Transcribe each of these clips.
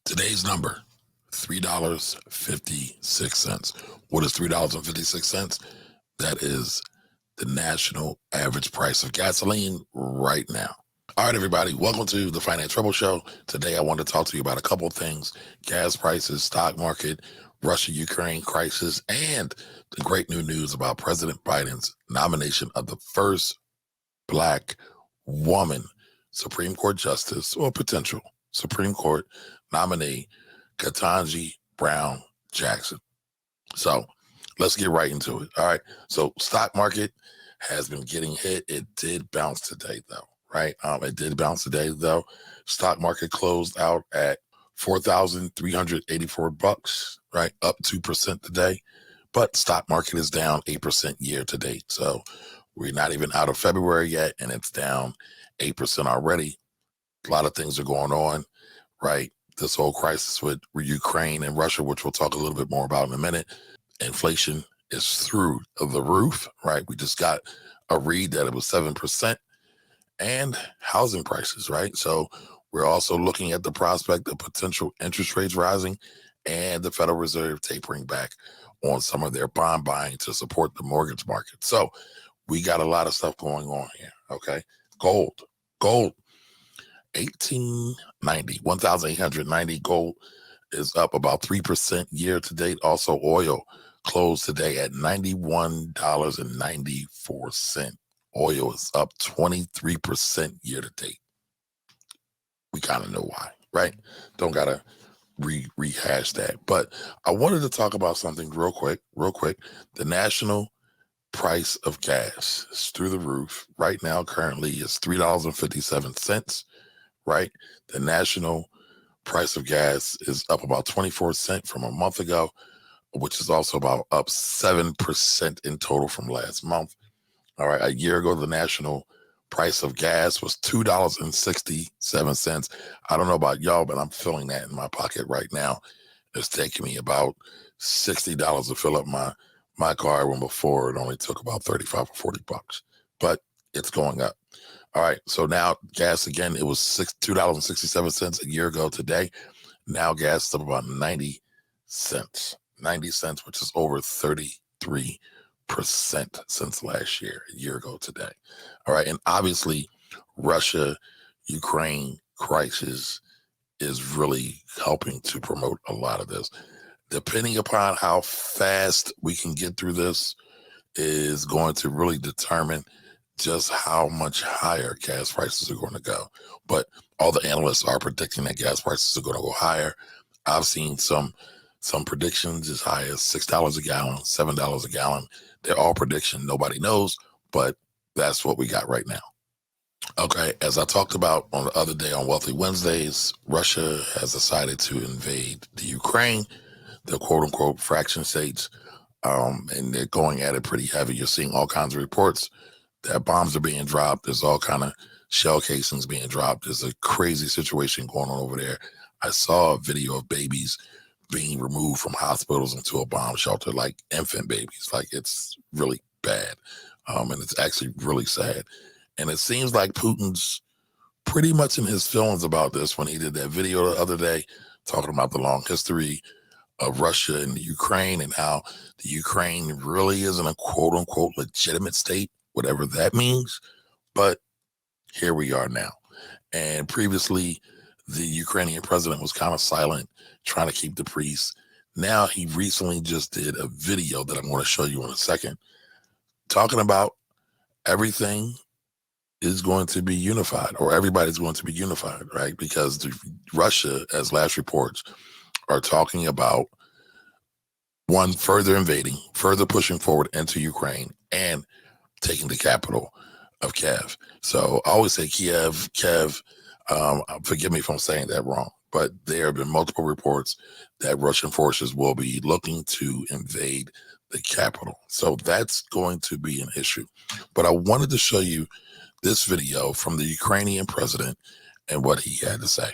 Today's number, $3.56. What is $3.56? That is the national average price of gasoline right now. All right, everybody, welcome to the Finance Trouble Show. Today, I want to talk to you about a couple of things: gas prices, stock market, Russia-Ukraine crisis, and the great new news about President Biden's nomination of the first Black woman Supreme Court Justice, or potential Supreme Court nominee, Kentanji Brown Jackson. So let's get right into it. All right. So stock market has been getting hit. It did bounce today, though. Right. It did bounce today, though. Stock market closed out at $4,384. Right, up 2% today. But stock market is down 8% year to date. So we're not even out of February yet, and it's down 8% already. A lot of things are going on, right? This whole crisis with Ukraine and Russia, which we'll talk a little bit more about in a minute. Inflation is through the roof, right? We just got a read that it was 7%. And housing prices, right? So we're also looking at the prospect of potential interest rates rising and the Federal Reserve tapering back on some of their bond buying to support the mortgage market. So we got a lot of stuff going on here, okay? Gold, 1,890. Gold is up about 3% year to date. Also, oil closed today at $91.94. Oil is up 23% year to date. We kind of know why, right? Don't got to rehash that. But I wanted to talk about something real quick. The national price of gas is through the roof. Right now, currently, is $3.57, right? The national price of gas is up about 24 cents from a month ago, which is also about up 7% in total from last month. All right, a year ago, the national price of gas was $2.67. I don't know about y'all, but I'm feeling that in my pocket right now. It's taking me about $60 to fill up my car, when before it only took about 35 or 40 bucks. But it's going up. All right, so now gas again, it was $2.67 a year ago today. Now gas is up about 90 cents, which is over 33% since last year, a year ago today. All right. And obviously, Russia-Ukraine crisis is really helping to promote a lot of this. Depending upon how fast we can get through this is going to really determine just how much higher gas prices are going to go. But all the analysts are predicting that gas prices are going to go higher. I've seen some predictions as high as $6 a gallon, $7 a gallon. They're all prediction. Nobody knows, but that's what we got right now. Okay, as I talked about on the other day on Wealthy Wednesdays, Russia has decided to invade the Ukraine, the quote-unquote fraction states, and they're going at it pretty heavy. You're seeing all kinds of reports that bombs are being dropped. There's all kind of shell casings being dropped. There's a crazy situation going on over there. I saw a video of babies being removed from hospitals into a bomb shelter, like infant babies. Like, it's really bad. And it's actually really sad. And it seems like Putin's pretty much in his feelings about this when he did that video the other day, talking about the long history of Russia and the Ukraine and how the Ukraine really isn't a quote unquote legitimate state, whatever that means. But here we are now. And previously, the Ukrainian president was kind of silent, trying to keep the peace. Now he recently just did a video that I'm going to show you in a second, talking about everything is going to be unified, or everybody's going to be unified, right? Because Russia, as last reports, are talking about one, further invading, further pushing forward into Ukraine, and taking the capital of Kiev. So I always say Kiev, forgive me if I'm saying that wrong, but there have been multiple reports that Russian forces will be looking to invade the capital. So that's going to be an issue. But I wanted to show you this video from the Ukrainian president and what he had to say.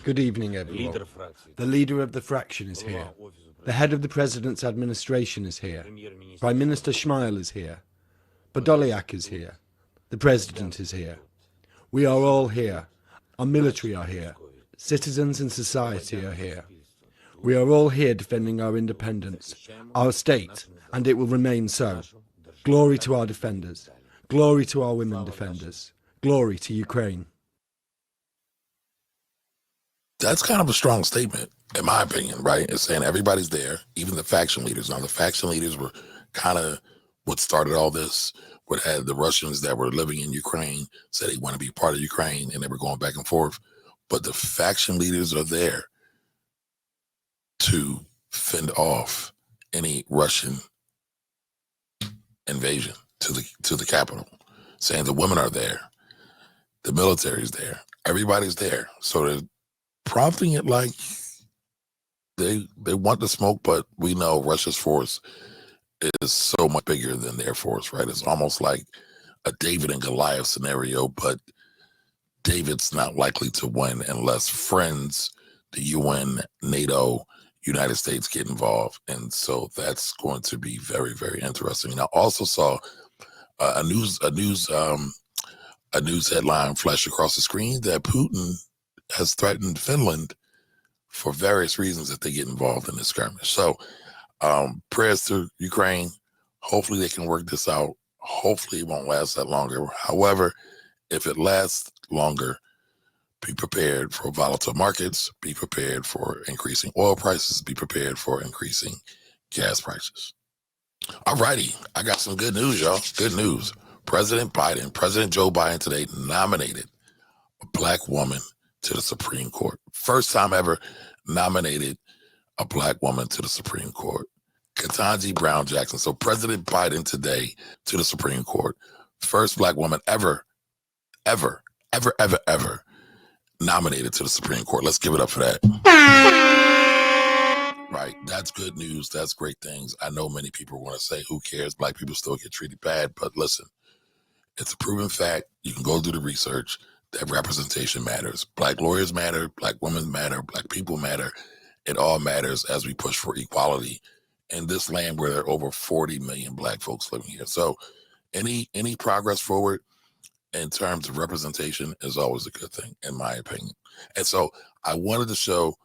Good evening, everyone. The leader of the fraction is here. The head of the president's administration is here. Prime Minister Shmyhal is here. Podolyak is here. The president is here. We are all here. Our military are here. citizens and society are here. We are all here defending our independence, our state, and it will remain so. Glory to our defenders. Glory to our women defenders. Glory to Ukraine. That's kind of a strong statement, in my opinion, right? It's saying everybody's there, even the faction leaders. Now, the faction leaders were kind of what started all this, what had the Russians that were living in Ukraine said they want to be part of Ukraine, and they were going back and forth. But the faction leaders are there to fend off any Russian invasion to the capital, saying the women are there, the military's there, everybody's there. So they're prompting it like they want the smoke, but we know Russia's force is so much bigger than their force, right? It's almost like a David and Goliath scenario, but David's not likely to win unless friends, the UN, NATO, United States get involved. And so that's going to be very, very interesting. And I also saw a news headline flash across the screen that Putin has threatened Finland for various reasons if they get involved in this skirmish. So prayers to Ukraine. Hopefully they can work this out. Hopefully it won't last that longer. However, if it lasts longer, be prepared for volatile markets, be prepared for increasing oil prices, be prepared for increasing gas prices. All righty, I got some good news, y'all. Good news. President Joe Biden today nominated a Black woman to the Supreme Court. First time ever nominated a Black woman to the Supreme Court. Kentanji Brown Jackson. So President Biden today to the Supreme Court. First Black woman ever nominated to the Supreme Court. Let's give it up for that. Right. That's good news. That's great things. I know many people want to say, who cares? Black people still get treated bad. But listen, it's a proven fact. You can go do the research that representation matters. Black lawyers matter. Black women matter. Black people matter. It all matters as we push for equality in this land where there are over 40 million Black folks living here. So any progress forward in terms of representation is always a good thing, in my opinion. And so I wanted to show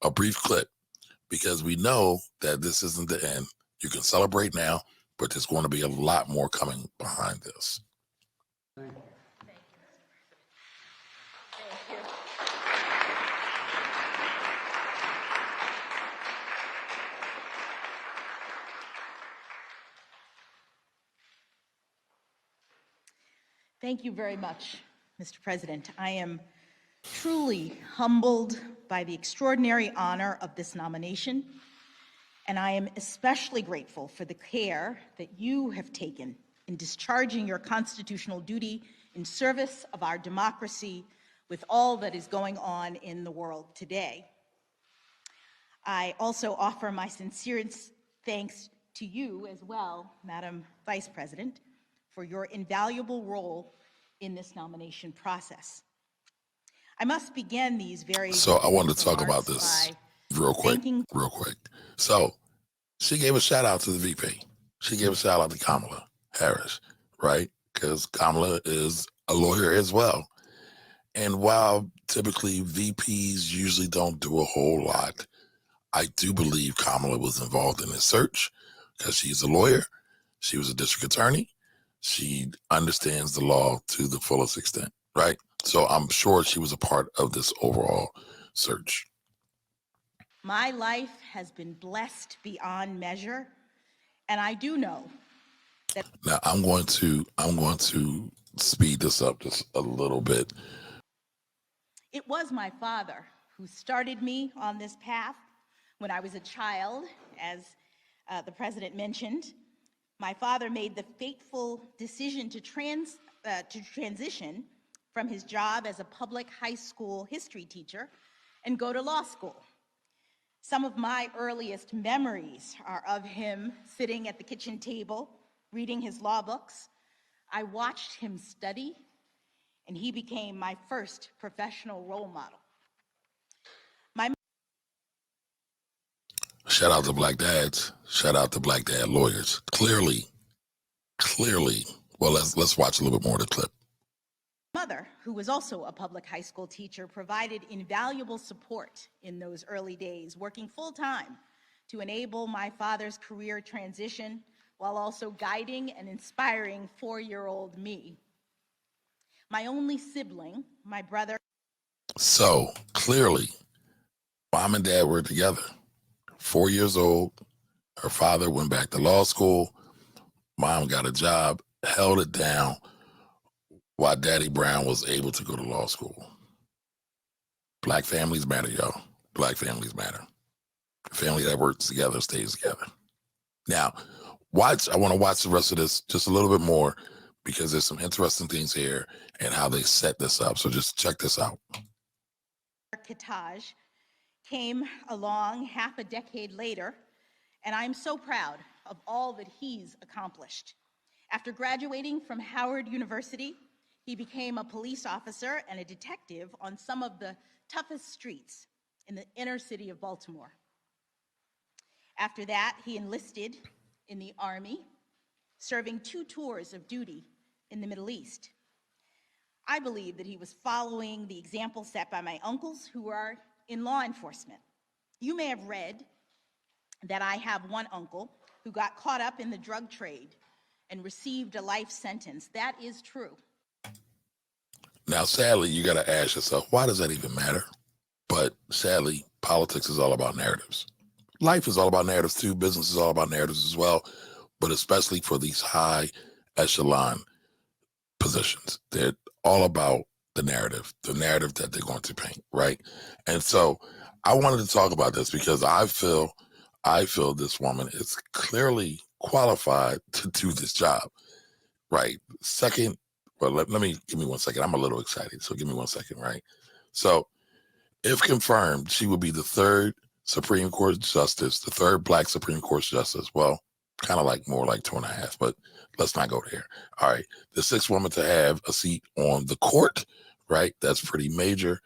a brief clip because we know that this isn't the end. You can celebrate now, but there's going to be a lot more coming behind this. Thank you. Thank you very much, Mr. President. I am truly humbled by the extraordinary honor of this nomination, and I am especially grateful for the care that you have taken in discharging your constitutional duty in service of our democracy with all that is going on in the world today. I also offer my sincerest thanks to you as well, Madam Vice President, for your invaluable role in this nomination process. I must begin these very— So I wanted to talk about this real quick. So she gave a shout out to the VP. She gave a shout out to Kamala Harris, right? Because Kamala is a lawyer as well. And while typically VPs usually don't do a whole lot, I do believe Kamala was involved in this search because she's a lawyer. She was a district attorney. She understands the law to the fullest extent, right? So I'm sure she was a part of this overall search. My life has been blessed beyond measure, and I do know that— Now I'm going to speed this up just a little bit. It was my father who started me on this path when I was a child, as the president mentioned. My father made the fateful decision to transition from his job as a public high school history teacher and go to law school. Some of my earliest memories are of him sitting at the kitchen table, reading his law books. I watched him study, and he became my first professional role model. Shout out to Black dads. Shout out to Black dad lawyers. Clearly. Well, let's watch a little bit more of the clip. mother, who was also a public high school teacher, provided invaluable support in those early days, working full-time to enable my father's career transition while also guiding and inspiring 4-year-old me. My only sibling, my brother. So clearly, mom and dad were together. 4 years old, her father went back to law school. Mom got a job, held it down while Daddy Brown was able to go to law school. Black families matter, y'all. Black families matter. A family that works together stays together. Now, I want to watch the rest of this just a little bit more because there's some interesting things here and how they set this up. So just check this out. Kentanji came along half a decade later, and I'm so proud of all that he's accomplished. After graduating from Howard University, he became a police officer and a detective on some of the toughest streets in the inner city of Baltimore. After that, he enlisted in the Army, serving 2 tours of duty in the Middle East. I believe that he was following the example set by my uncles who are in law enforcement. You may have read that I have one uncle who got caught up in the drug trade and received a life sentence. That is true. Now, sadly, you got to ask yourself, why does that even matter? But sadly, politics is all about narratives. Life is all about narratives too. Business is all about narratives as well, but especially for these high echelon positions. They're all about the narrative that they're going to paint, right? And so I wanted to talk about this because I feel this woman is clearly qualified to do this job, right? Second, well, give me 1 second. I'm a little excited, so give me 1 second, right? So if confirmed, she will be the 3rd Supreme Court justice, the 3rd Black Supreme Court justice. Well, kind of like more like 2.5, but let's not go there. All right. The 6th woman to have a seat on the court, right? That's pretty major.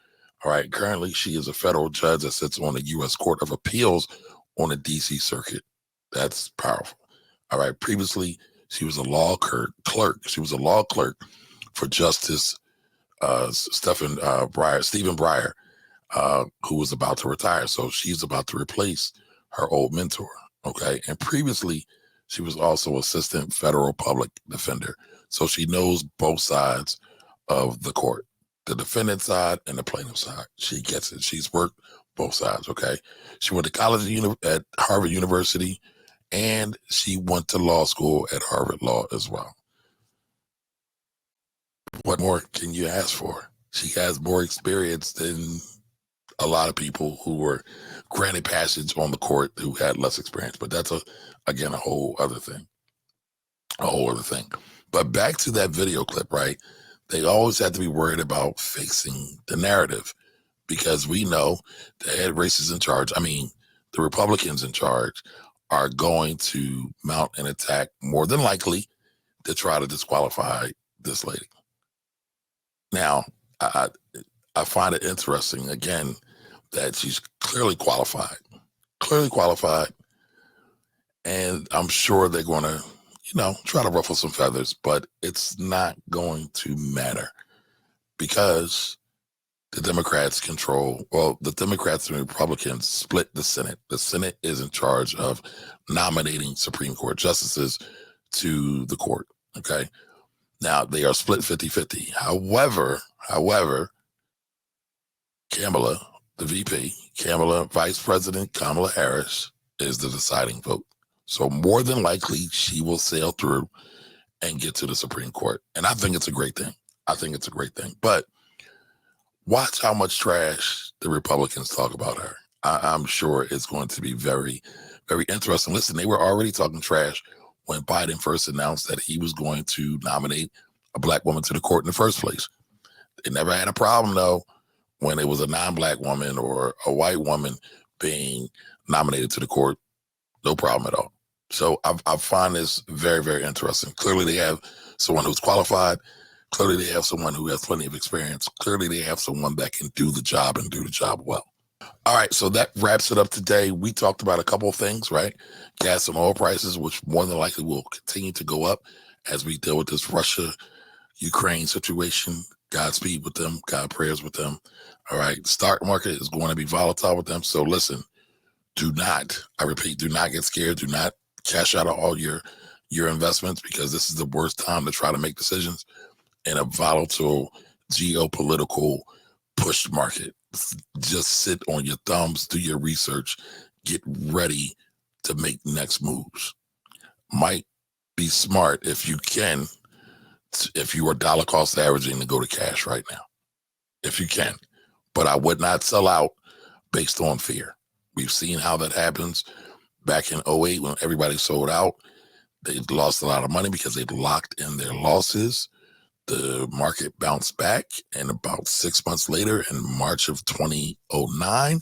All right. Currently, she is a federal judge that sits on the U.S. Court of Appeals on the D.C. Circuit. That's powerful. All right. Previously, she was a law clerk. She was a law clerk for Justice Stephen Breyer, who was about to retire. So she's about to replace her old mentor. Okay. And previously, she was also assistant federal public defender. So she knows both sides of the court, the defendant side and the plaintiff side. She gets it. She's worked both sides. Okay. She went to college at Harvard University, and she went to law school at Harvard Law as well. What more can you ask for? She has more experience than a lot of people who were granted passage on the court who had less experience, but that's again a whole other thing. But back to that video clip, right? They always have to be worried about fixing the narrative because we know the head racists in charge, the Republicans in charge, are going to mount an attack more than likely to try to disqualify this lady. Now, I find it interesting, again, that she's clearly qualified, and I'm sure they're going to, try to ruffle some feathers, but it's not going to matter because the Democrats the Democrats and Republicans split the Senate. The Senate is in charge of nominating Supreme Court justices to the court, okay? Now, they are split 50-50. However, Kamala, the VP, Vice President Kamala Harris, is the deciding vote. So more than likely, she will sail through and get to the Supreme Court. And I think it's a great thing. But watch how much trash the Republicans talk about her. I'm sure it's going to be very, very interesting. Listen, they were already talking trash when Biden first announced that he was going to nominate a Black woman to the court in the first place. They never had a problem, though, when it was a non-Black woman or a white woman being nominated to the court. No problem at all. So I find this very, very interesting. Clearly, they have someone who's qualified. Clearly, they have someone who has plenty of experience. Clearly, they have someone that can do the job and do the job well. All right, so that wraps it up today. We talked about a couple of things, right? Gas and oil prices, which more than likely will continue to go up as we deal with this Russia-Ukraine situation. Godspeed with them. God prayers with them. All right. Stock market is going to be volatile with them. So listen, I repeat, do not get scared. Do not cash out of all your investments, because this is the worst time to try to make decisions in a volatile geopolitical push market. Just sit on your thumbs, do your research, get ready to make next moves. Might be smart if you can, if you are dollar cost averaging, to go to cash right now, if you can. But I would not sell out based on fear. We've seen how that happens back in 08 when everybody sold out. They lost a lot of money because they locked in their losses. The market bounced back, and about 6 months later, in March of 2009,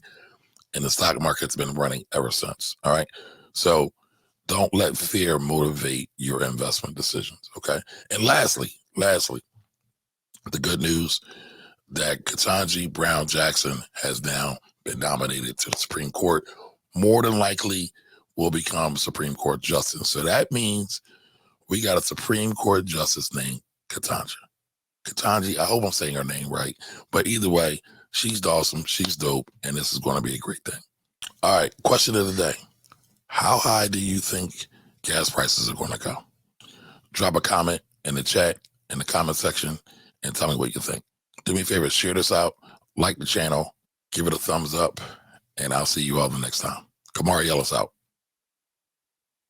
and the stock market's been running ever since. All right. So don't let fear motivate your investment decisions. Okay. And lastly, the good news that Kentanji Brown Jackson has now been nominated to the Supreme Court, more than likely will become Supreme Court Justice. So that means we got a Supreme Court Justice named Kentanji. Kentanji, I hope I'm saying her name right, but either way, she's awesome, she's dope, and this is going to be a great thing. All right, question of the day. How high do you think gas prices are going to go? Drop a comment in the chat, in the comment section, and tell me what you think. Do me a favor, share this out, like the channel, give it a thumbs up, and I'll see you all the next time. Kamari Ellis out.